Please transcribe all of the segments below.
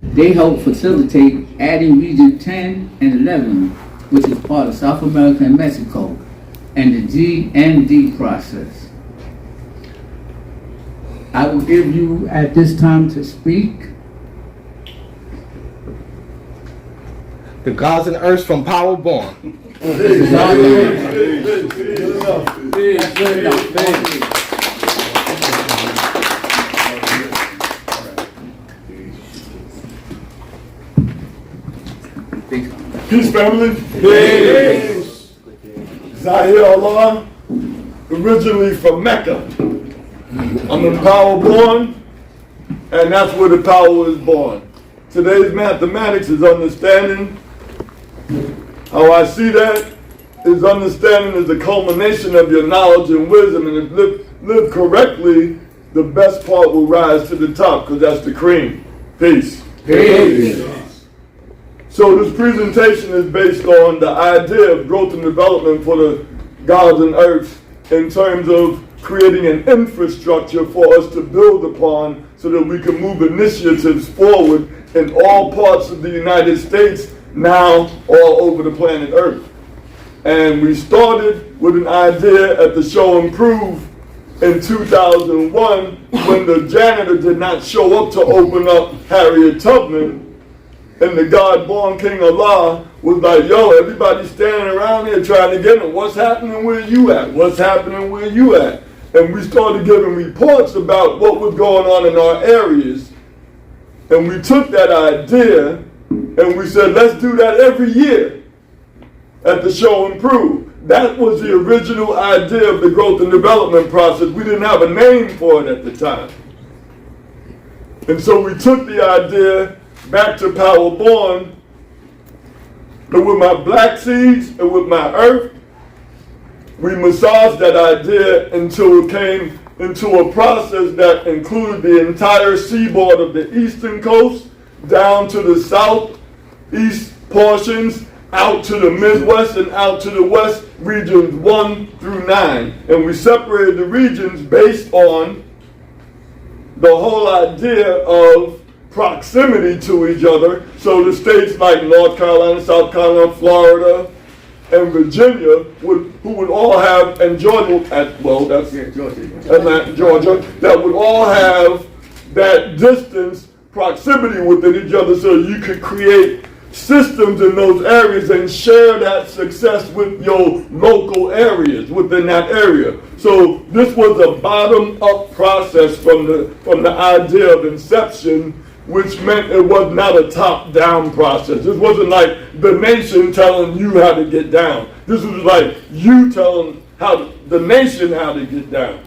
They help facilitate adding Region 10 and 11, which is part of South America and Mexico, and the GND process. I will give you at this time to speak. The gods and earths from Power Born. Peace, family. Peace. Zahir Allah, originally from Mecca. I'm in Power Born, and that's where the power was born. Today's mathematics is understanding. How I see that is understanding is the culmination of your knowledge and wisdom, and if live correctly, the best part will rise to the top, because that's the cream. Peace. Peace. So this presentation is based on the idea of growth and development for the gods and earths in terms of creating an infrastructure for us to build upon so that we can move initiatives forward in all parts of the United States, now all over the planet Earth. And we started with an idea at the show Improve in 2001 when the janitor did not show up to open up Harriet Tubman. And the God-born King Allah was like, yo, everybody's standing around here trying to get him. What's happening where you at? What's happening where you at? And we started giving reports about what was going on in our areas. And we took that idea and we said, let's do that every year at the show Improve. That was the original idea of the growth and development process. We didn't have a name for it at the time. And so we took the idea back to Power Born, and with my black seeds and with my earth, we massaged that idea until it came into a process that included the entire seaboard of the eastern coast, down to the southeast portions, out to the Midwest and out to the West, regions 1 through 9. And we separated the regions based on the whole idea of proximity to each other. So the states like North Carolina, South Carolina, Florida, and Virginia who would all have, and Georgia, Georgia, that would all have that distance proximity within each other, so you could create systems in those areas and share that success with your local areas within that area. So this was a bottom-up process from the idea of inception, which meant it was not a top-down process. This wasn't like the nation telling you how to get down. This was like you telling the nation how to get down.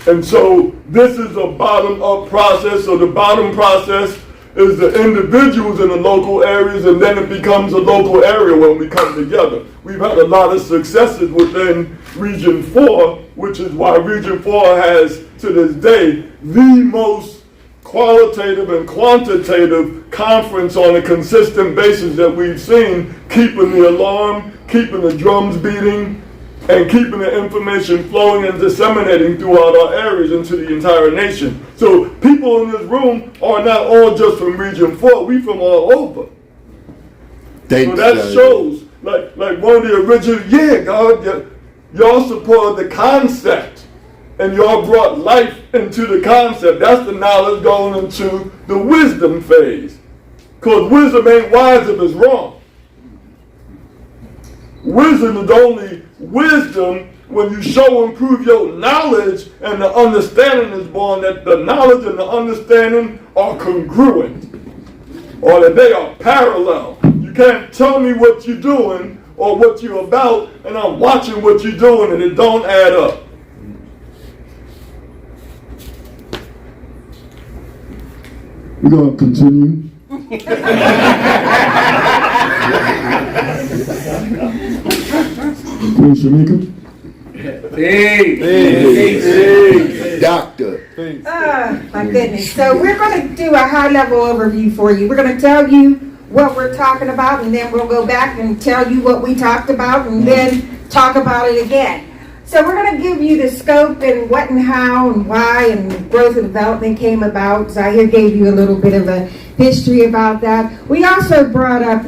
And so this is a bottom-up process. So the bottom process is the individuals in the local areas, and then it becomes a local area when we come together. We've had a lot of successes within Region 4, which is why Region 4 has, to this day, the most qualitative and quantitative conference on a consistent basis that we've seen, keeping the alarm, keeping the drums beating, and keeping the information flowing and disseminating throughout our areas into the entire nation. So people in this room are not all just from Region 4, we from all over. So that shows, like one of the original, God, y'all supported the concept. And y'all brought life into the concept. That's the knowledge going into the wisdom phase. Because wisdom ain't wise if it's wrong. Wisdom is only wisdom when you show and prove your knowledge and the understanding is born, that the knowledge and the understanding are congruent, or that they are parallel. You can't tell me what you're doing or what you're about, and I'm watching what you're doing and it don't add up. We're going to continue. Queen Shamika. Hey. Doctor. My goodness. So we're going to do a high-level overview for you. We're going to tell you what we're talking about, and then we'll go back and tell you what we talked about, and then talk about it again. So we're going to give you the scope and what and how and why and growth and development came about. Zahir gave you a little bit of a history about that. We also brought up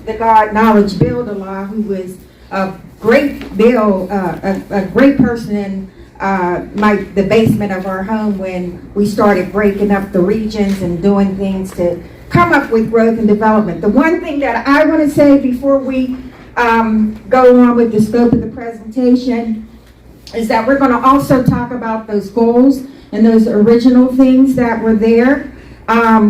the God Knowledge Build-A-Law, who was a great a great person in the basement of our home when we started breaking up the regions and doing things to come up with growth and development. The one thing that I want to say before we go on with the scope of the presentation is that we're going to also talk about those goals and those original things that were there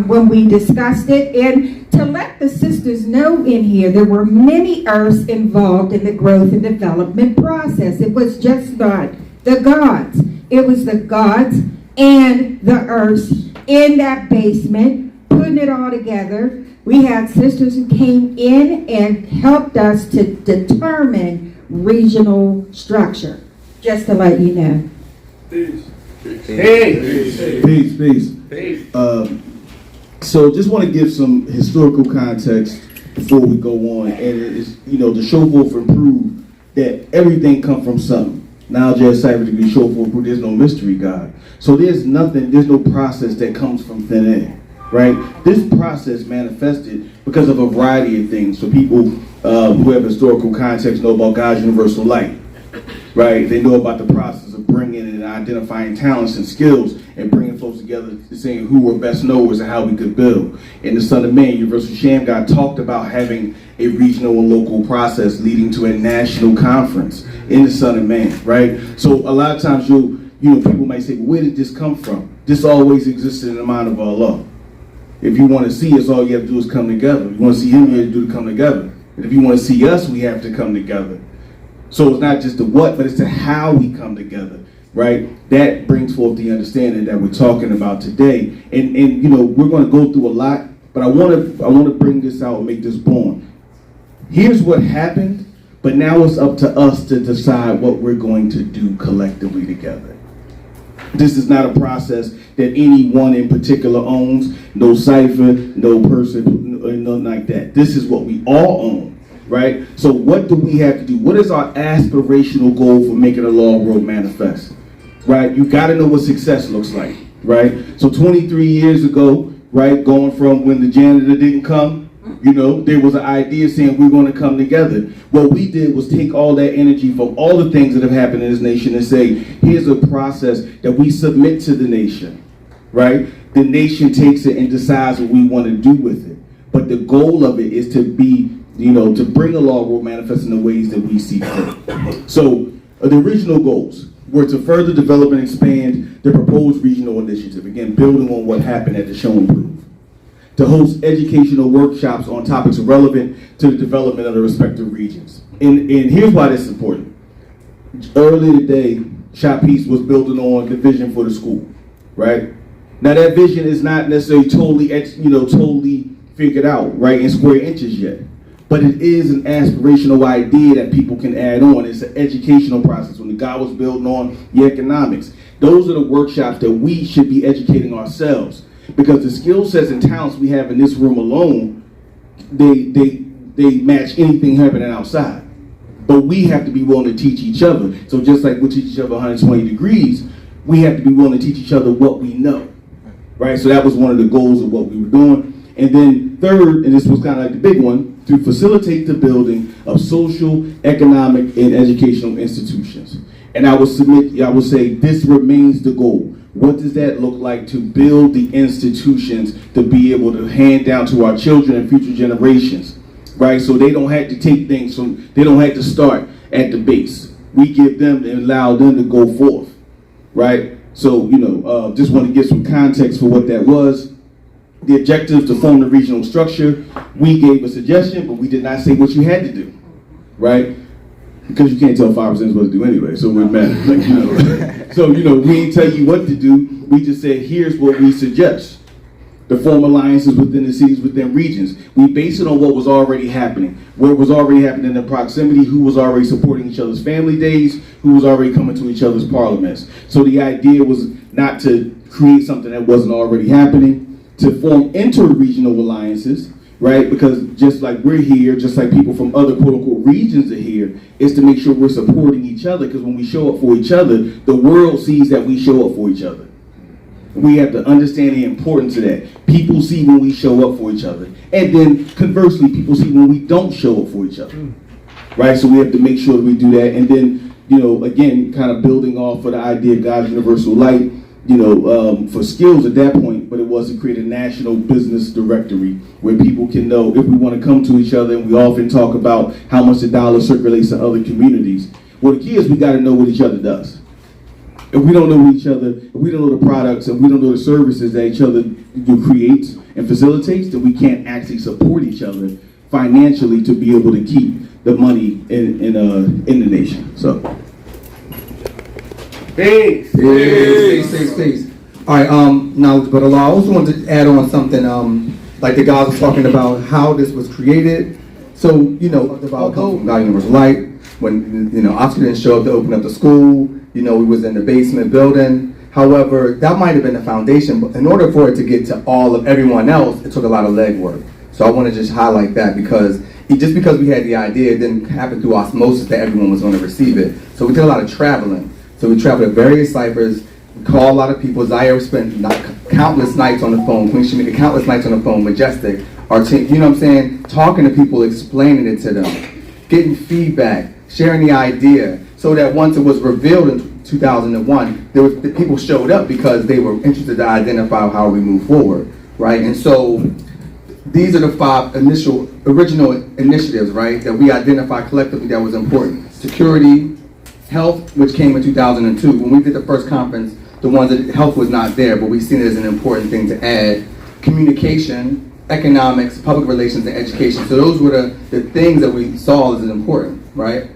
when we discussed it. And to let the sisters know in here, there were many earths involved in the growth and development process. It was just not the gods. It was the gods and the earths in that basement, putting it all together. We had sisters who came in and helped us to determine regional structure. Just to let you know. Peace. Peace. So just want to give some historical context before we go on, and it's, to show forth and prove that everything comes from something. Now just cyber to show forth prove there's no mystery God. So there's no process that comes from thin air, right? This process manifested because of a variety of things. So people who have historical context know about God's universal light. Right, they know about the process of bringing and identifying talents and skills and bringing folks together, saying who were best knowers and how we could build. In the Son of Man, Universal Sham God talked about having a regional and local process leading to a national conference in the Son of Man. Right, so a lot of times people might say, well, where did this come from? This always existed in the mind of Allah. If you want to see us, all you have to do is come together. If you want to see Him, you have to do to come together. And if you want to see us, we have to come together. So it's not just the what, but it's the how we come together, right? That brings forth the understanding that we're talking about today. And we're going to go through a lot, but I want to bring this out and make this born. Here's what happened, but now it's up to us to decide what we're going to do collectively together. This is not a process that anyone in particular owns, no cipher, no person, nothing like that. This is what we all own. Right? So what do we have to do? What is our aspirational goal for making a law world manifest? Right? You got to know what success looks like. Right? So 23 years ago, right, going from when the janitor didn't come, there was an idea saying we're going to come together. What we did was take all that energy from all the things that have happened in this nation and say, here's a process that we submit to the nation. Right? The nation takes it and decides what we want to do with it. But the goal of it is to be to bring a law world manifest in the ways that we see fit. So the original goals were to further develop and expand the proposed regional initiative, again, building on what happened at the Show and Prove. To host educational workshops on topics relevant to the development of the respective regions. And here's why this is important. Earlier today, Shop Peace was building on the vision for the school, right? Now that vision is not necessarily totally figured out, right, in square inches yet. But it is an aspirational idea that people can add on. It's an educational process. When the God was building on the economics, those are the workshops that we should be educating ourselves. Because the skill sets and talents we have in this room alone, they match anything happening outside. But we have to be willing to teach each other. So just like we teach each other 120 degrees, we have to be willing to teach each other what we know. Right? So that was one of the goals of what we were doing. And then third, and this was kind of like the big one, to facilitate the building of social, economic, and educational institutions. And I will say this remains the goal. What does that look like to build the institutions to be able to hand down to our children and future generations, right? So they don't have to take things they don't have to start at the base. We give them and allow them to go forth, right? So, just want to give some context for what that was. The objectives to form the regional structure, we gave a suggestion, but we did not say what you had to do, right? Because you can't tell 5% what to do anyway, so it matters. So, we didn't tell you what to do. We just said, here's what we suggest. To form alliances within the cities, within regions. We base it on what was already happening. What was already happening in the proximity, who was already supporting each other's family days, who was already coming to each other's parliaments. So the idea was not to create something that wasn't already happening, to form inter-regional alliances, right? Because just like we're here, just like people from other quote unquote regions are here, is to make sure we're supporting each other, because when we show up for each other, the world sees that we show up for each other. We have to understand the importance of that. People see when we show up for each other. And then conversely, people see when we don't show up for each other. Right? So we have to make sure that we do that. And then, again, kind of building off of the idea of God's universal light, for skills at that point, but it was to create a national business directory where people can know if we want to come to each other. And we often talk about how much the dollar circulates in other communities. Well, the key is we got to know what each other does. If we don't know each other, if we don't know the products, and we don't know the services that each other creates and facilitates, then we can't actually support each other financially to be able to keep the money in the nation. So, Peace. Peace. All right. Now, but I also wanted to add on something. Like the guys was talking about how this was created. So about God Universal Light. When Oscar didn't show up to open up the school. We was in the basement building. However, that might have been the foundation, but in order for it to get to all of everyone else, it took a lot of legwork. So I want to just highlight that because just because we had the idea, it didn't happen through osmosis that everyone was going to receive it. So we did a lot of traveling. So we traveled to various ciphers, we called a lot of people. Zaire spent countless nights on the phone, Queen Shamika, countless nights on the phone, Majestic, our team, talking to people, explaining it to them, getting feedback, sharing the idea. So that once it was revealed in 2001, people showed up because they were interested to identify how we move forward, right? And so these are the 5 original initiatives, right, that we identified collectively that was important. Security, health, which came in 2002. When we did the first conference, the ones that health was not there, but we seen it as an important thing to add. Communication, economics, public relations, and education. So those were the things that we saw as important, right?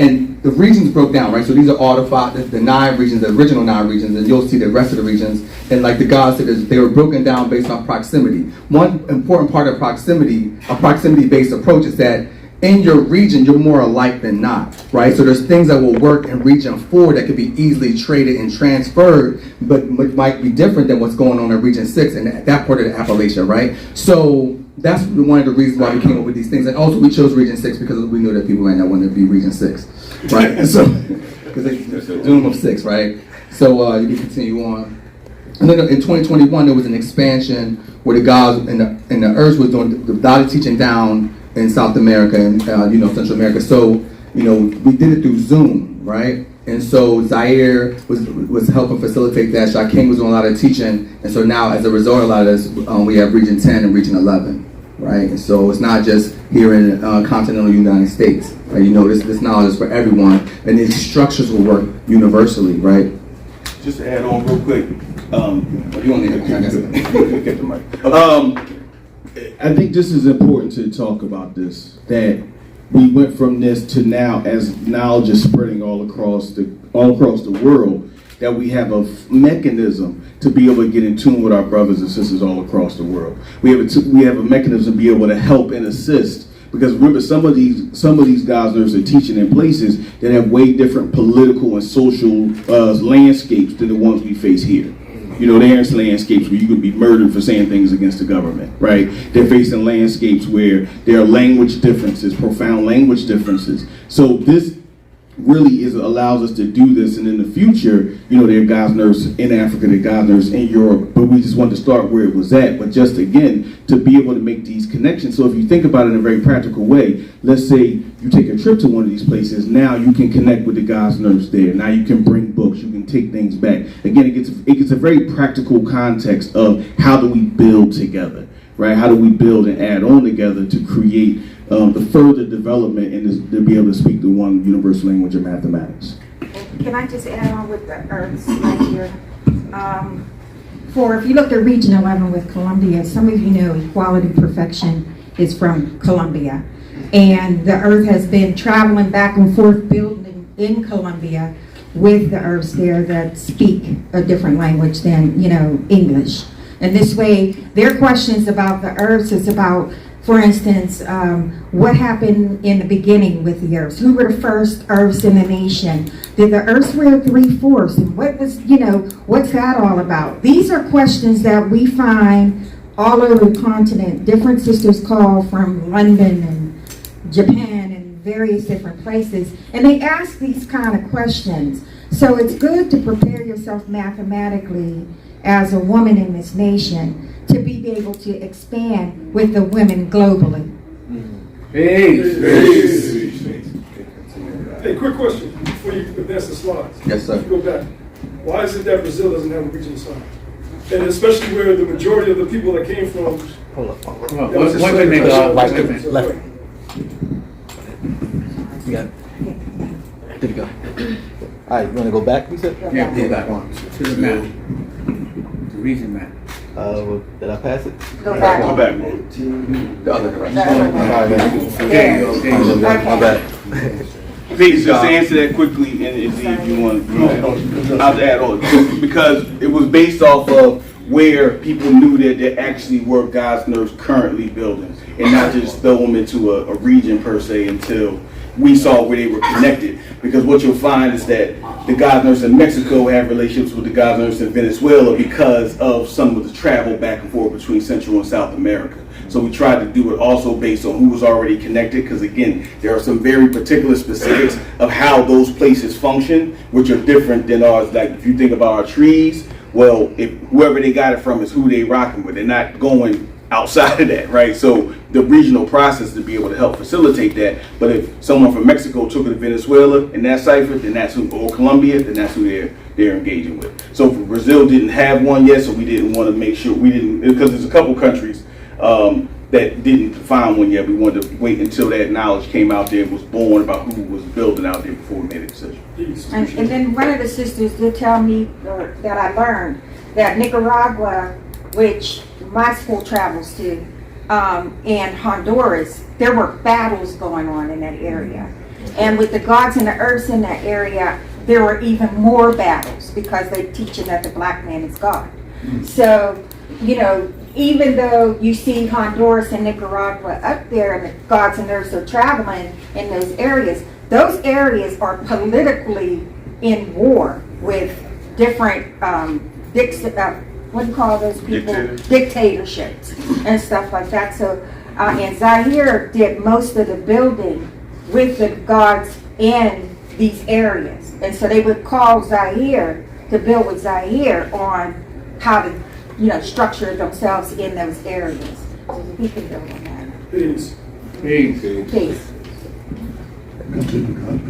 And the regions broke down, right? So these are all the 9 regions, the original 9 regions, and you'll see the rest of the regions. And like the guys said, they were broken down based on proximity. One important part of proximity, a proximity-based approach, is that in your region, you're more alike than not, right? So there's things that will work in region 4 that could be easily traded and transferred, but might be different than what's going on in region 6 and that part of the Appalachia, right? So that's one of the reasons why we came up with these things. And also we chose region 6 because we knew that people might not want to be region 6, right? And so, because they're doom of 6, right? So you can continue on. And then in 2021, there was an expansion where the guys in the earth was doing the dotted teaching down in South America and Central America. So we did it through Zoom, right? And so Zaire was helping facilitate that. Shah King was doing a lot of teaching, and so now as a result of a lot of this, we have Region 10 and Region 11, right? And so it's not just here in continental United States, right? This knowledge is for everyone, and these structures will work universally, right? just to add on real quick. You want to get the mic. I think this is important to talk about this, that we went from this to now, as knowledge is spreading all across the world, that we have a mechanism to be able to get in tune with our brothers and sisters all across the world. We have a mechanism to be able to help and assist. Because remember, some of these guys are teaching in places that have way different political and social landscapes than the ones we face here. You know, they're in landscapes where you could be murdered for saying things against the government, right? They're facing landscapes where there are language differences, profound language differences. So this really allows us to do this, and in the future, you know, there are Gosners in Africa, there are Gosners in Europe, but we just wanted to start where it was at, but just again, to be able to make these connections. So if you think about it in a very practical way, let's say you take a trip to one of these places, now you can connect with the Gosners there, now you can bring books, you can take things back. Again, it gets a very practical context of how do we build together, right? How do we build and add on together to create the further development and to be able to speak the one universal language of mathematics. Can I just add on with the Earths right here? If you look at Region 11 with Columbia, some of you know Equality Perfection is from Columbia. And the Earth has been traveling back and forth building in Columbia with the Earths there that speak a different language than, you know, English. And this way, their questions about the Earths is about, for instance, what happened in the beginning with the Earths? Who were the first Earths in the nation? Did the Earths wear 3/4? And what was, you know, what's that all about? These are questions that we find all over the continent. Different sisters call from London and Japan and various different places, and they ask these kind of questions. So it's good to prepare yourself mathematically as a woman in this nation to be able to expand with the women globally. Peace. Hey, quick question before you advance the slides. Yes, sir. Go back. Why is it that Brazil doesn't have a regional sign? And especially where the majority of the people that came from. Wait a minute, Right, wait a minute. left. You got it. There you go. All right, you want to go back? We said. Yeah, go back to the map, the region map. Did I pass it? Go back. Go back. The other direction. There you go, there you go. My bad. Please just answer that quickly, and if you want, I'll add on, because it was based off of where people knew that there actually were God's Nerves currently building, and not just throw them into a region per se until we saw where they were connected. Because what you'll find is that the God's Nerves in Mexico have relationships with the God's Nerves in Venezuela because of some of the travel back and forth between Central and South America. So we tried to do it also based on who was already connected, because again, there are some very particular specifics of how those places function, which are different than ours. Like if you think about our trees, well, if whoever they got it from is who they rocking with. They're not going outside of that, right? So the regional process to be able to help facilitate that. But if someone from Mexico took it to Venezuela in that cipher, then that's who, or Colombia, then that's who they're engaging with. So Brazil didn't have one yet, so we didn't want to make sure we didn't, because there's a couple countries that didn't find one yet. We wanted to wait until that knowledge came out there and was born about who was building out there before we made a decision. And then one of the sisters did tell me that I learned that Nicaragua, which my school travels to, and Honduras, there were battles going on in that area. And with the gods and the earths in that area, there were even more battles because they're teaching that the black man is God. So, you know, even though you see Honduras and Nicaragua up there and the gods and earths are traveling in those areas are politically in war with different, what do you call those people? Dictatorships and stuff like that. So, and Zaire did most of the building with the gods in these areas. And so they would call Zaire to build with Zaire on how to, you know, structure themselves in those areas. So we can build on that. Peace. Peace. Peace.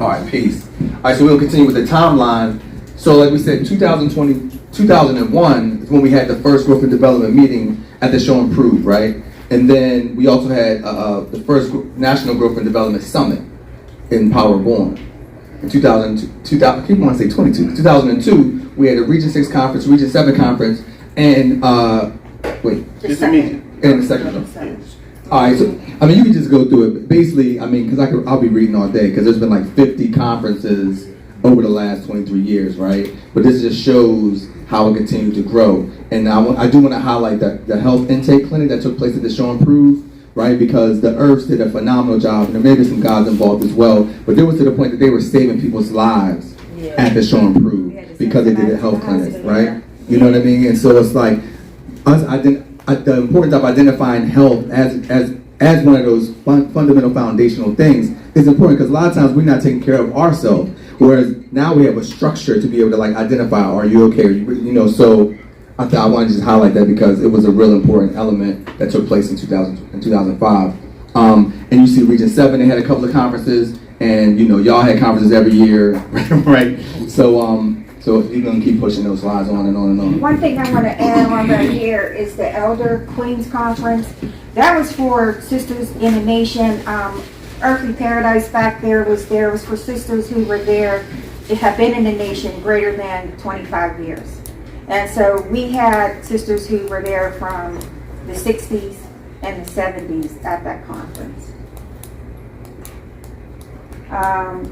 All right, peace. All right, so we'll continue with the timeline. So like we said, 2001 is when we had the first growth and development meeting at the Show Improve, right? And then we also had the first National Growth and Development Summit in Power Born. In 2002, I keep wanting to say 2002, we had a Region 6 conference, Region 7 conference, and Just a minute. and the second one. All right, so I mean, you can just go through it. Basically, I mean, because I'll be reading all day because there's been like 50 conferences over the last 23 years, right? But this just shows how it continued to grow. And I do want to highlight the health intake clinic that took place at the Show Improve, right? Because the Earths did a phenomenal job, and there may be some gods involved as well. But they was to the point that they were saving people's lives at the Show Improve because they did a health clinic, right? You know what I mean? And so it's like the importance of identifying health as one of those fundamental foundational things is important, because a lot of times we're not taking care of ourselves, whereas now we have a structure to be able to like identify, are you okay? You know, so I wanted to just highlight that because it was a real important element that took place in 2005. And you see Region 7, they had a couple of conferences, and you know, y'all had conferences every year, right? So you're going to keep pushing those slides on and on and on. One thing I want to add on right here is the Elder Queens Conference. That was for sisters in the nation. Earthly Paradise back there was for sisters who were there, have been in the nation greater than 25 years. And so we had sisters who were there from the 60s and the 70s at that conference.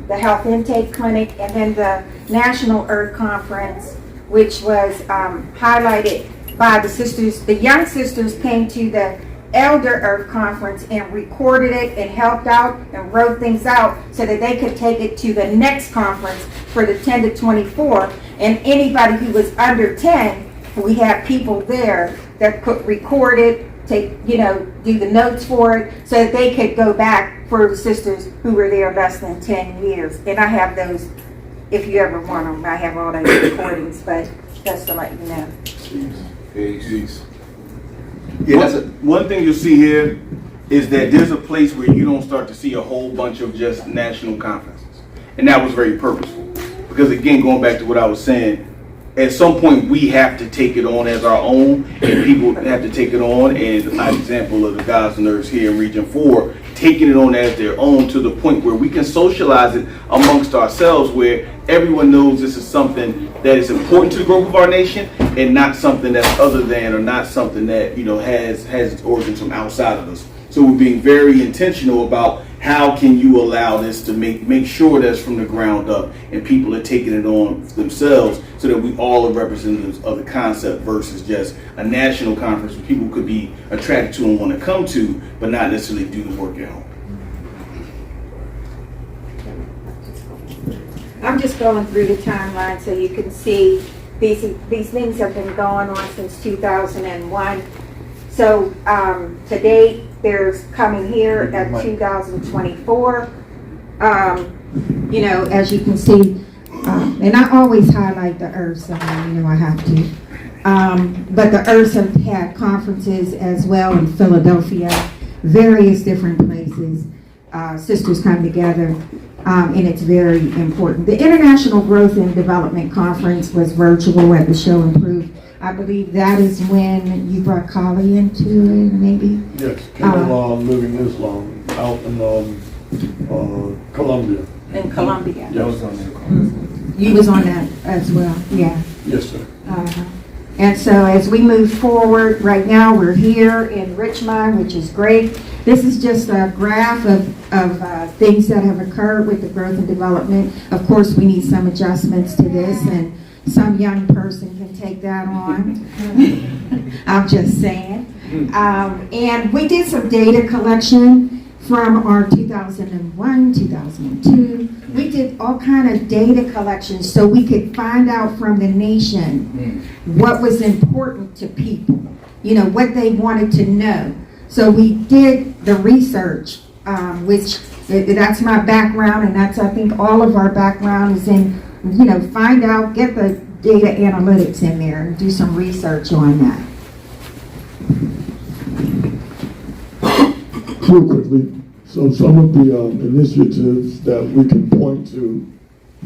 The Health Intake Clinic, and then the National Earth Conference, which was highlighted by the sisters. The young sisters came to the Elder Earth Conference and recorded it and helped out and wrote things out so that they could take it to the next conference for the 10 to 24. And anybody who was under 10, we had people there that could record it, take, do the notes for it, so that they could go back for the sisters who were there less than 10 years. And I have those, if you ever want them, I have all those recordings, but just to let you know. Peace. Yeah, one thing you'll see here is that there's a place where you don't start to see a whole bunch of just national conferences. And that was very purposeful. Because again, going back to what I was saying, at some point we have to take it on as our own, and people have to take it on, and an example of the God's Nerves here in Region 4, taking it on as their own to the point where we can socialize it amongst ourselves, where everyone knows this is something that is important to the growth of our nation, and not something that's other than, or not something that has its origins from outside of us. So we're being very intentional about how can you allow this to make sure that's from the ground up, and people are taking it on themselves, so that we all are representatives of the concept versus just a national conference where people could be attracted to and want to come to, but not necessarily do the work at home. I'm just going through the timeline so you can see these things have been going on since 2001. So to date, there's coming here at 2024. As you can see, and I always highlight the IRFs, I have to. But the IRFs have had conferences as well in Philadelphia, various different places. Sisters come together, and it's very important. The International Growth and Development Conference was virtual at the Show Improve. I believe that is when you brought Kali into it, maybe? Yes, Living Islam out in Colombia. In Colombia. Yes. You was on that as well, yeah. Yes, sir. And so as we move forward, right now we're here in Richmond, which is great. This is just a graph of things that have occurred with the growth and development. Of course, we need some adjustments to this, and some young person can take that on. I'm just saying. And we did some data collection from our 2001, 2002. We did all kind of data collections so we could find out from the nation what was important to people, what they wanted to know. So we did the research, which that's my background, and that's, I think, all of our background is in, find out, get the data analytics in there and do some research on that. Real quickly, so some of the initiatives that we can point to,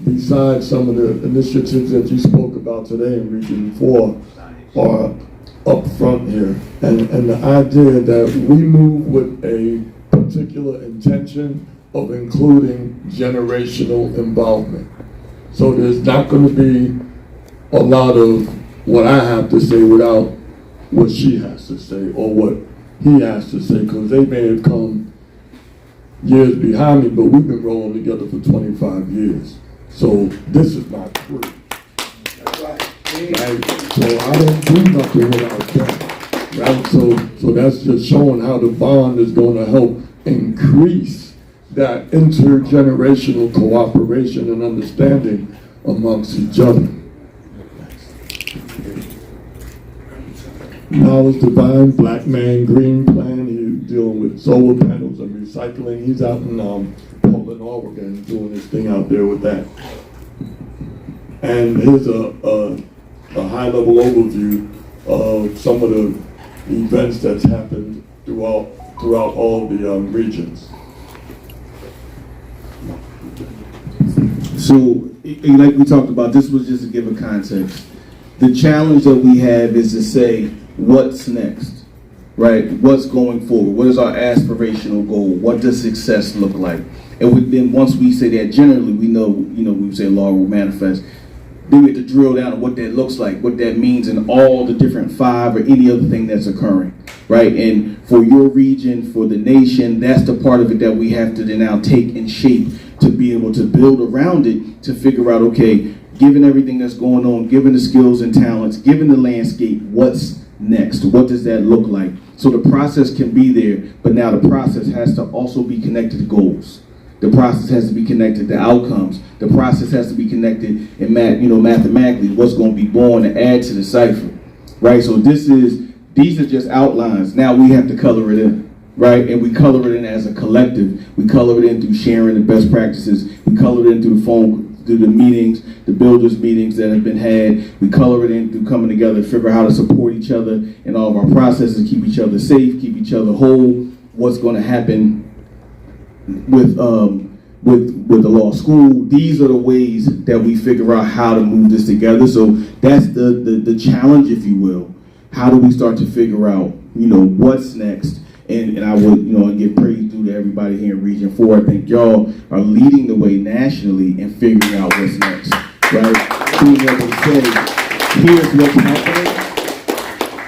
besides some of the initiatives that you spoke about today in Region 4, are up front here. And the idea that we move with a particular intention of including generational involvement. So there's not going to be a lot of what I have to say without what she has to say or what he has to say, because they may have come years behind me, but we've been rolling together for 25 years. So this is not free. Right? So I don't do nothing without that. Right? So that's just showing how the bond is going to help increase that intergenerational cooperation and understanding amongst each other. Knowledge Divine, Black Man Green Plan, he's dealing with solar panels and recycling. He's out in Portland, Oregon, doing his thing out there with that. And here's a high-level overview of some of the events that's happened throughout all the regions. So, like we talked about, this was just to give a context. The challenge that we have is to say, what's next, right? What's going forward? What is our aspirational goal? What does success look like? And then once we say that, generally, we know, we say law will manifest. Then we have to drill down on what that looks like, what that means in all the different 5 or any other thing that's occurring, right? And for your region, for the nation, that's the part of it that we have to then now take and shape to be able to build around it, to figure out, okay, given everything that's going on, given the skills and talents, given the landscape, what's next? What does that look like? So the process can be there, but now the process has to also be connected to goals. The process has to be connected to outcomes. The process has to be connected in mathematically what's going to be born to add to the cipher, right? So this is These are just outlines. Now we have to color it in, right? And we color it in as a collective. We color it in through sharing the best practices. We color it in through the phone, through the meetings, the builders meetings that have been had. We color it in through coming together, figure out how to support each other in all of our processes, keep each other safe, keep each other whole. What's going to happen with the law school? These are the ways that we figure out how to move this together. So that's the challenge, if you will. How do we start to figure out, what's next? And I would, and give praise due to everybody here in Region 4. I think y'all are leading the way nationally in figuring out what's next, right? Being able to say, here's what's happening,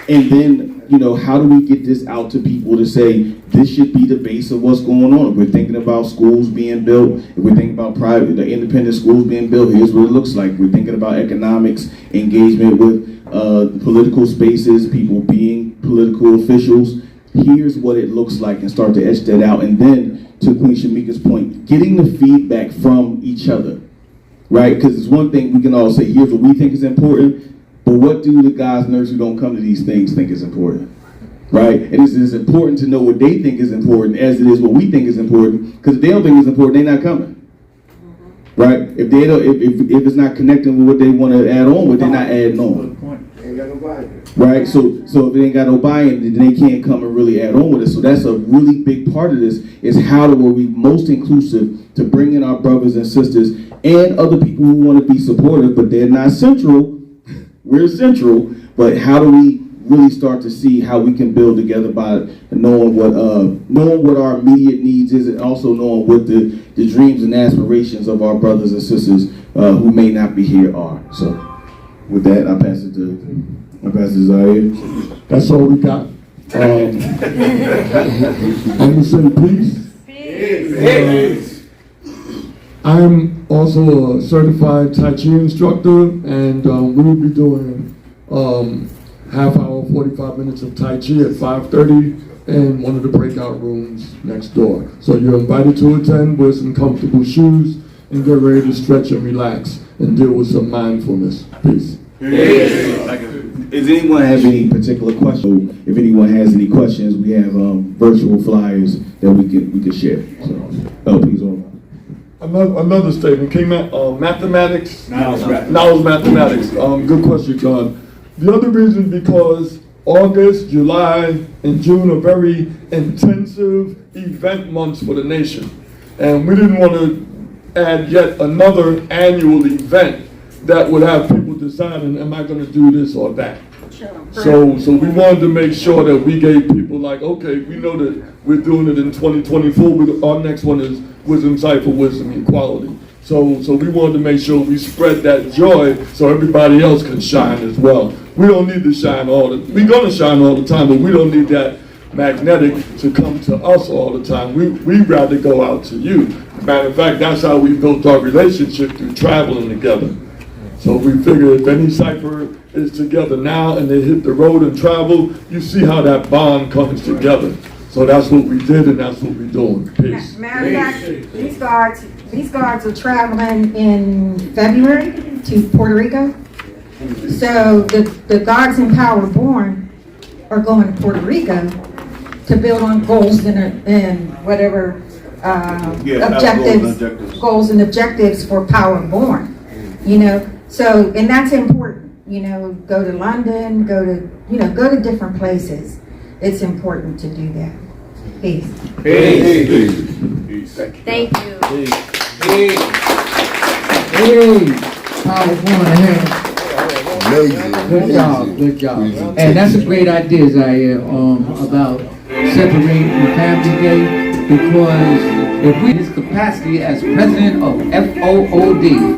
and then, how do we get this out to people to say, this should be the base of what's going on? If we're thinking about schools being built, if we're thinking about the independent schools being built, here's what it looks like. We're thinking about economics, engagement with political spaces, people being political officials. Here's what it looks like, and start to etch that out. And then, to Queen Shamika's point, getting the feedback from each other, right? Because it's one thing we can all say, here's what we think is important, but what do the guys and nurses who don't come to these things think is important, right? And it's as important to know what they think is important as it is what we think is important, because if they don't think it's important, they're not coming, right? If they don't, if it's not connecting with what they want to add on with, they're not adding on. Right, so if they ain't got no buy-in, then they can't come and really add on with it. So that's a really big part of this, is how do we be most inclusive to bring in our brothers and sisters and other people who want to be supportive, but they're not central. We're central, but how do we really start to see how we can build together by knowing what our immediate needs is, and also knowing what the dreams and aspirations of our brothers and sisters who may not be here are. So with that, I pass it to Zaire. That's all we got. I'm gonna say peace. Peace. I'm also a certified Tai Chi instructor, and we will be doing half hour, 45 minutes of Tai Chi at 5:30 in one of the breakout rooms next door. So you're invited to attend, wear some comfortable shoes, and get ready to stretch and relax and deal with some mindfulness. Peace. Does anyone have any particular questions? If anyone has any questions, we have virtual flyers that we can share. So, please on. Another statement came out, mathematics. Knowledge mathematics. Good question, John. The other reason because August, July, and June are very intensive event months for the nation. And we didn't want to add yet another annual event that would have people deciding, am I going to do this or that? So we wanted to make sure that we gave people like, okay, we know that we're doing it in 2024. Our next one is Wisdom Cipher, Wisdom Equality. So we wanted to make sure we spread that joy so everybody else can shine as well. We don't need to shine we're going to shine all the time, but we don't need that magnetic to come to us all the time. We'd rather go out to you. Matter of fact, that's how we built our relationship, through traveling together. So we figure if any cipher is together now and they hit the road and travel, you see how that bond comes together. So that's what we did, and that's what we're doing. Peace. Matter of fact, these guards are traveling in February to Puerto Rico. So the guards in Power Born are going to Puerto Rico to build on goals and whatever goals and objectives for Power Born. So, and that's important, go to London, go to different places. It's important to do that. Peace. Peace. Thank you. Hey, Power Born ahead. Good job. And that's a great idea, Zaire, about separating Family Day, because if we have this capacity as president of FOOD,